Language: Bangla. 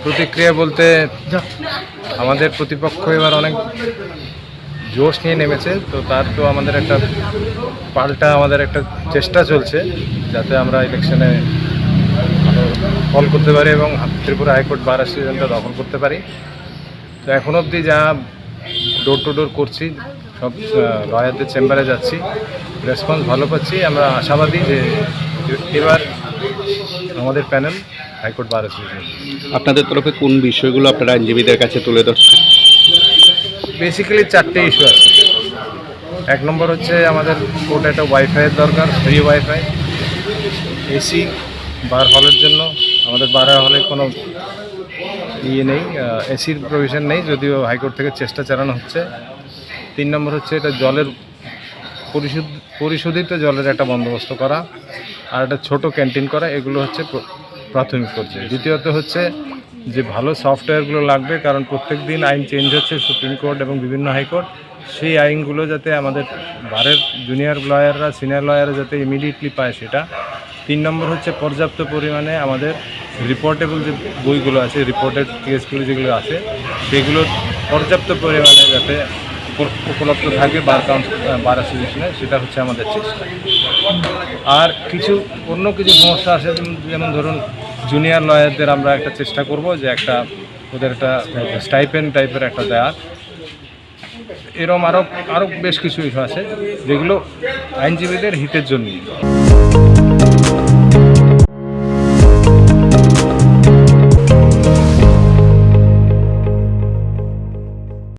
প্রতিক্রিয়া বলতে আমাদের প্রতিপক্ষ এবার অনেক জোশ নিয়ে নেমেছে, তো তার তো আমাদের একটা পাল্টা আমাদের একটা চেষ্টা চলছে যাতে আমরা ইলেকশনে ভালো ফল করতে পারি এবং ত্রিপুরা হাইকোর্ট বার অ্যাসোসিয়েশনটা দখল করতে পারি। তো এখন অবধি যা ডোর টু ডোর করছি, সব লয়ারদের চেম্বারে যাচ্ছি, রেসপন্স ভালো পাচ্ছি। আমরা আশাবাদী যে এবার আমাদের প্যানেল হাইকোর্ট বার অ্যাসোসিয়েশন। আপনাদের তরফে কোন বিষয়গুলো আপনারা আইনজীবীদের কাছে তুলে ধরছেন? বেসিক্যালি 4টে ইস্যু আছে। 1 নম্বর হচ্ছে আমাদের কোর্টে একটা ওয়াইফাইয়ের দরকার, ফ্রি ওয়াইফাই। এসি বার হলের জন্য আমাদের বার হলে কোনো নেই, এসির প্রভিশন নেই, যদিও হাইকোর্ট থেকে চেষ্টা চালানো হচ্ছে। 3 নম্বর হচ্ছে এটা জলের পরিশোধিত জলের একটা বন্দোবস্ত করা, আর একটা ছোটো ক্যান্টিন করা। এগুলো হচ্ছে প্রাথমিক পর্যায়ে। দ্বিতীয়ত হচ্ছে যে ভালো সফটওয়্যারগুলো লাগবে, কারণ প্রত্যেক দিন আইন চেঞ্জ হচ্ছে, সুপ্রিম কোর্ট এবং বিভিন্ন হাইকোর্ট। সেই আইনগুলো যাতে আমাদের বারের জুনিয়র লয়াররা, সিনিয়র লয়াররা যাতে ইমিডিয়েটলি পায় সেটা। 3 নম্বর হচ্ছে পর্যাপ্ত পরিমাণে আমাদের রিপোর্টেবল যে বইগুলো আছে, রিপোর্টেড কেসগুলো যেগুলো আছে, সেগুলো পর্যাপ্ত পরিমাণে যাতে উপলব্ধ থাকে বার অ্যাসোসিয়েশনে, সেটা হচ্ছে আমাদের চেষ্টা। আর অন্য কিছু সমস্যা আছে, যেমন ধরুন জুনিয়র লয়ারদের আমরা একটা চেষ্টা করব যে ওদের একটা স্টাইপেন্ড টাইপের একটা দেওয়ার। এরকম আরও বেশ কিছু ইস্যু আছে যেগুলো আইনজীবীদের হিতের জন্য।